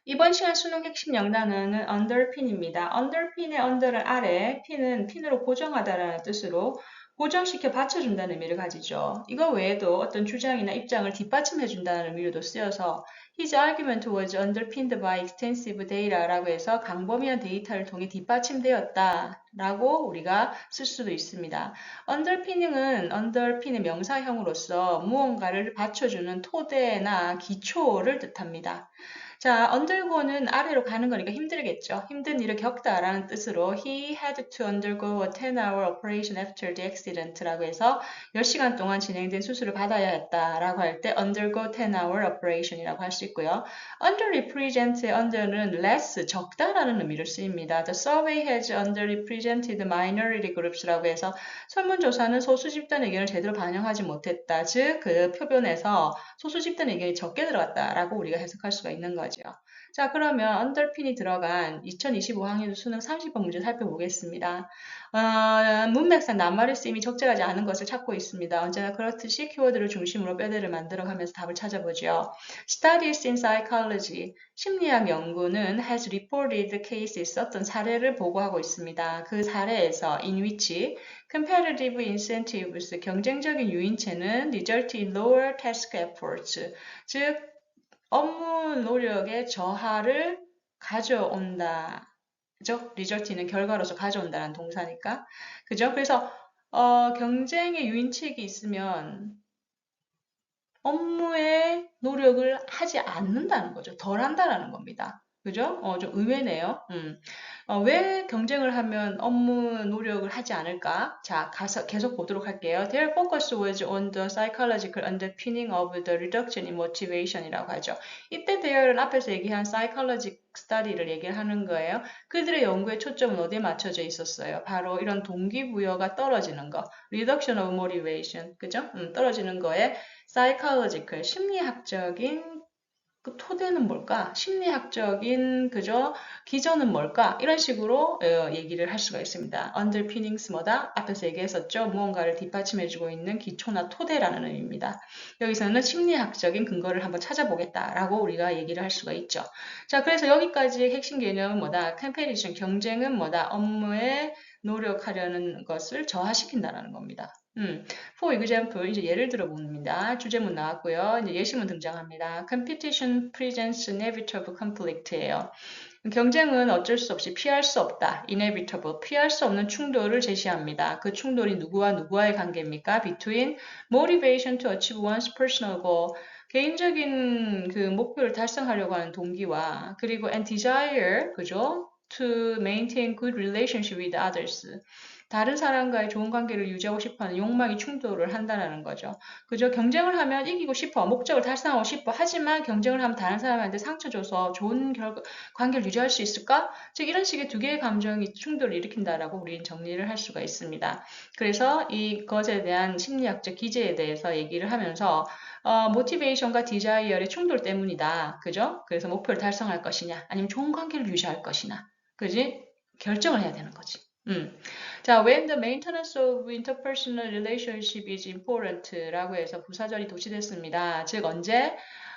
이번 시간 수능 핵심 영단어는 underpin입니다. underpin의 under은 아래, pin은 pin으로 고정하다라는 뜻으로 고정시켜 받쳐준다는 의미를 가지죠. 이거 외에도 어떤 주장이나 입장을 뒷받침해준다는 의미로도 쓰여서 His argument was underpinned by extensive data라고 해서 광범위한 데이터를 통해 뒷받침되었다라고 우리가 쓸 수도 있습니다. underpinning은 underpin의 명사형으로서 무언가를 받쳐주는 토대나 기초를 뜻합니다. 자, undergo는 아래로 가는 거니까 힘들겠죠. 힘든 일을 겪다라는 뜻으로 he had to undergo a 10-hour operation after the accident라고 해서 10시간 동안 진행된 수술을 받아야 했다라고 할 때 undergo 10-hour operation이라고 할 수 있고요. underrepresent의 under는 less, 적다라는 의미를 쓰입니다. The survey has underrepresented minority groups라고 해서 설문조사는 소수 집단 의견을 제대로 반영하지 못했다. 즉, 그 표변에서 소수 집단 의견이 적게 들어갔다라고 우리가 해석할 수가 있는 거죠. 자, 그러면 언더핀이 들어간 2025학년 수능 30번 문제 살펴보겠습니다. 문맥상 낱말의 쓰임이 적절하지 않은 것을 찾고 있습니다. 언제나 그렇듯이 키워드를 중심으로 뼈대를 만들어가면서 답을 찾아보죠. Studies in psychology, 심리학 연구는 has reported cases, 어떤 사례를 보고하고 있습니다. 그 사례에서 in which competitive incentives, 경쟁적인 유인체는 result in lower task efforts, 즉 업무 노력의 저하를 가져온다. 그죠? result는 결과로서 가져온다는 동사니까. 그죠? 그래서 경쟁의 유인책이 있으면 업무에 노력을 하지 않는다는 거죠. 덜 한다라는 겁니다. 그죠? 좀 의외네요. 왜 경쟁을 하면 업무 노력을 하지 않을까? 자, 가서 계속 보도록 할게요. Their focus was on the psychological underpinning of the reduction in motivation이라고 하죠. 이때 their은 앞에서 얘기한 psychological study를 얘기를 하는 거예요. 그들의 연구의 초점은 어디에 맞춰져 있었어요? 바로 이런 동기부여가 떨어지는 거. reduction of motivation. 그죠? 떨어지는 거에 psychological, 심리학적인 그 토대는 뭘까? 심리학적인 그저 기전은 뭘까? 이런 식으로 얘기를 할 수가 있습니다. underpinnings 뭐다? 앞에서 얘기했었죠. 무언가를 뒷받침해주고 있는 기초나 토대라는 의미입니다. 여기서는 심리학적인 근거를 한번 찾아보겠다라고 우리가 얘기를 할 수가 있죠. 자, 그래서 여기까지 핵심 개념은 뭐다? comparison, 경쟁은 뭐다? 업무에 노력하려는 것을 저하시킨다는 겁니다. For example, 이제 예를 들어 봅니다. 주제문 나왔고요. 이제 예시문 등장합니다. Competition presents inevitable conflict예요. 경쟁은 어쩔 수 없이 피할 수 없다. inevitable, 피할 수 없는 충돌을 제시합니다. 그 충돌이 누구와 누구와의 관계입니까? Between motivation to achieve one's personal goal, 개인적인 그 목표를 달성하려고 하는 동기와 그리고 and desire, 그죠? To maintain good relationship with others. 다른 사람과의 좋은 관계를 유지하고 싶어하는 욕망이 충돌을 한다는 거죠. 그죠? 경쟁을 하면 이기고 싶어, 목적을 달성하고 싶어. 하지만 경쟁을 하면 다른 사람한테 상처 줘서 좋은 관계를 유지할 수 있을까? 즉 이런 식의 두 개의 감정이 충돌을 일으킨다라고 우리는 정리를 할 수가 있습니다. 그래서 이것에 대한 심리학적 기제에 대해서 얘기를 하면서 모티베이션과 디자이어의 충돌 때문이다. 그죠? 그래서 목표를 달성할 것이냐, 아니면 좋은 관계를 유지할 것이냐, 그지? 결정을 해야 되는 거지. 자, when the maintenance of interpersonal relationship is important라고 해서 부사절이 도치됐습니다. 즉 언제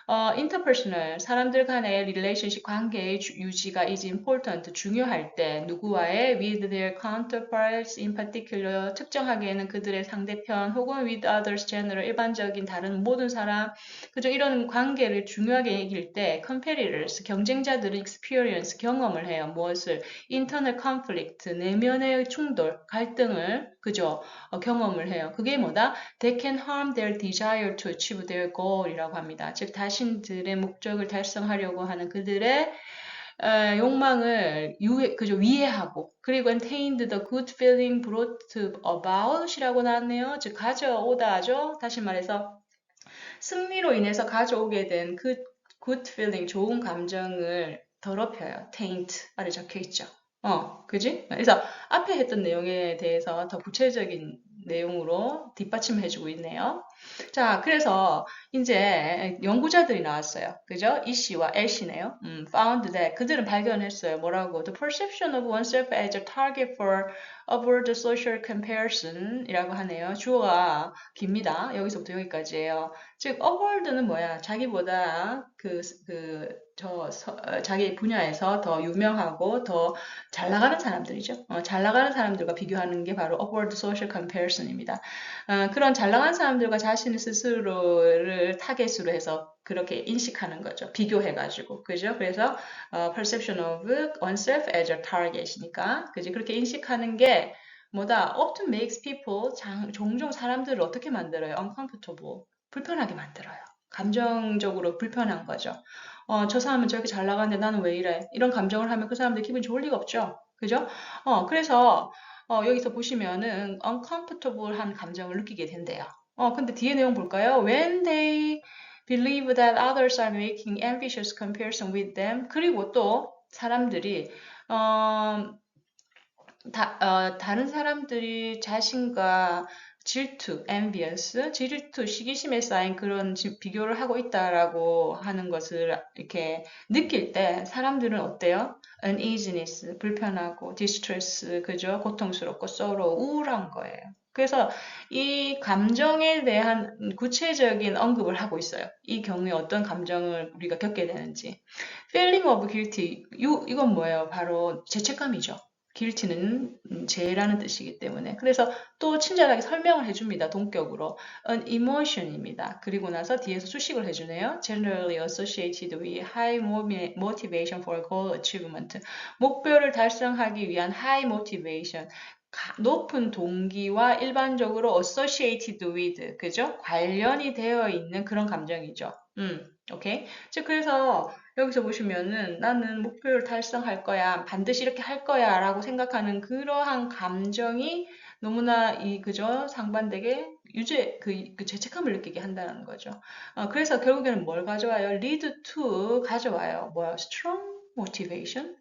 interpersonal 사람들 간의 relationship 관계의 유지가 is important 중요할 때 누구와의 with their counterparts in particular 특정하게는 그들의 상대편 혹은 with others general 일반적인 다른 모든 사람 그죠 이런 관계를 중요하게 얘기할 때 competitors 경쟁자들은 experience 경험을 해요. 무엇을 internal conflict 내면의 충돌 갈등을 그죠 경험을 해요. 그게 뭐다? They can harm their desire to achieve their goal이라고 합니다. 즉 자신들의 목적을 달성하려고 하는 그들의 욕망을 그죠 위해하고 그리고 attained the good feeling brought about이라고 나왔네요. 즉 가져오다죠. 다시 말해서 승리로 인해서 가져오게 된 그 good feeling 좋은 감정을 더럽혀요. taint 아래 적혀 있죠. 그지? 그래서 앞에 했던 내용에 대해서 더 구체적인 내용으로 뒷받침해주고 있네요. 자, 그래서 이제 연구자들이 나왔어요. 그죠? E 씨와 L 씨네요. found that 그들은 발견했어요. 뭐라고? The perception of oneself as a target for avoid social comparison이라고 하네요. 주어가 깁니다. 여기서부터 여기까지예요. 즉, avoid는 뭐야? 자기보다 자기 분야에서 더 유명하고 더 잘 나가는 사람들이죠. 잘 나가는 사람들과 비교하는 게 바로 upward social comparison입니다. 그런 잘 나가는 사람들과 자신 스스로를 타겟으로 해서 그렇게 인식하는 거죠. 비교해가지고. 그죠? 그래서 perception of oneself as a target이니까. 그지? 그렇게 인식하는 게 뭐다? often makes people 종종 사람들을 어떻게 만들어요? uncomfortable. 불편하게 만들어요. 감정적으로 불편한 거죠. 저 사람은 저렇게 잘 나가는데 나는 왜 이래? 이런 감정을 하면 그 사람들 기분 좋을 리가 없죠. 그죠? 그래서 여기서 보시면은 uncomfortable한 감정을 느끼게 된대요. 근데 뒤에 내용 볼까요? When they believe that others are making ambitious comparison with them. 그리고 또 사람들이 다른 사람들이 자신과 질투, envious, 질투, 시기심에 쌓인 그런 비교를 하고 있다라고 하는 것을 이렇게 느낄 때 사람들은 어때요? uneasiness, 불편하고, distress, 그죠? 고통스럽고, sorrow, 우울한 거예요. 그래서 이 감정에 대한 구체적인 언급을 하고 있어요. 이 경우에 어떤 감정을 우리가 겪게 되는지. feeling of guilty, 이건 뭐예요? 바로 죄책감이죠. guilty는 죄라는 뜻이기 때문에. 그래서 또 친절하게 설명을 해줍니다. 동격으로. an emotion입니다. 그리고 나서 뒤에서 수식을 해주네요. generally associated with high motivation for goal achievement. 목표를 달성하기 위한 high motivation. 높은 동기와 일반적으로 associated with, 그죠? 관련이 되어 있는 그런 감정이죠. 오케이. 즉, 그래서 여기서 보시면은 나는 목표를 달성할 거야, 반드시 이렇게 할 거야 라고 생각하는 그러한 감정이 너무나 그죠? 상반되게 그 죄책감을 느끼게 한다는 거죠. 그래서 결국에는 뭘 가져와요? lead to 가져와요. 뭐야? strong motivation?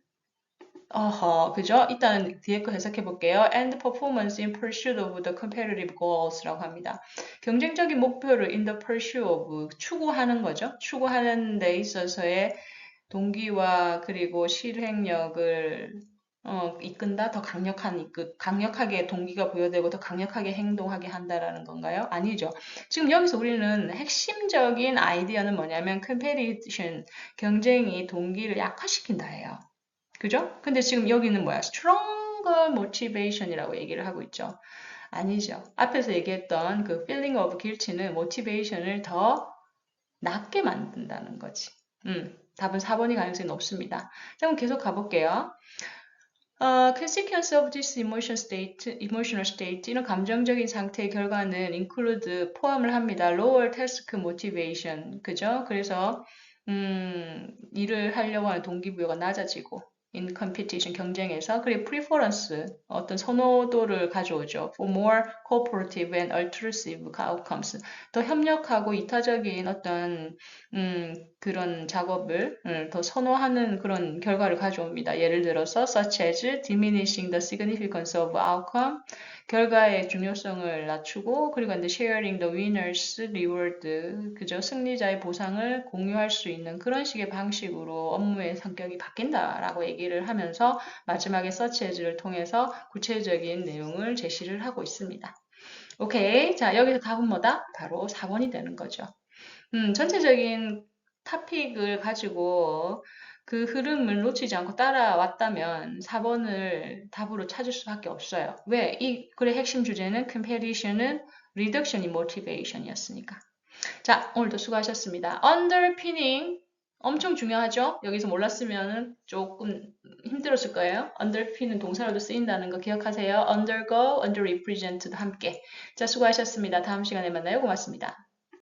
그죠? 일단 뒤에 거 해석해 볼게요. And performance in pursuit of the competitive goals라고 합니다. 경쟁적인 목표를 in the pursuit of 추구하는 거죠. 추구하는 데 있어서의 동기와 그리고 실행력을 이끈다? 더 강력하게 동기가 부여되고 더 강력하게 행동하게 한다라는 건가요? 아니죠. 지금 여기서 우리는 핵심적인 아이디어는 뭐냐면 competition, 경쟁이 동기를 약화시킨다예요. 그죠? 근데 지금 여기는 뭐야? stronger motivation이라고 얘기를 하고 있죠. 아니죠. 앞에서 얘기했던 그 feeling of guilt는 motivation을 더 낮게 만든다는 거지. 답은 4번이 가능성이 높습니다. 자, 그럼 계속 가볼게요. Consequence of this emotional state, 이런 감정적인 상태의 결과는 include, 포함을 합니다. lower task motivation, 그죠? 그래서, 일을 하려고 하는 동기부여가 낮아지고, in competition, 경쟁에서, 그리고 preference, 어떤 선호도를 가져오죠. for more cooperative and altruive outcomes, 더 협력하고 이타적인 어떤, 그런 작업을 더 선호하는 그런 결과를 가져옵니다. 예를 들어서 such as diminishing the significance of outcome, 결과의 중요성을 낮추고, 그리고 이제 sharing the winner's reward, 그죠? 승리자의 보상을 공유할 수 있는 그런 식의 방식으로 업무의 성격이 바뀐다라고 얘기를 하면서 마지막에 such as를 통해서 구체적인 내용을 제시를 하고 있습니다. 오케이. 자, 여기서 답은 뭐다? 바로 4번이 되는 거죠. 전체적인 토픽을 가지고 그 흐름을 놓치지 않고 따라왔다면 4번을 답으로 찾을 수밖에 없어요. 왜? 이 글의 핵심 주제는 competition은 reduction in motivation이었으니까. 자, 오늘도 수고하셨습니다. underpinning 엄청 중요하죠? 여기서 몰랐으면 조금 힘들었을 거예요. underpin은 동사로도 쓰인다는 거 기억하세요. undergo, underrepresent도 함께. 자, 수고하셨습니다. 다음 시간에 만나요. 고맙습니다.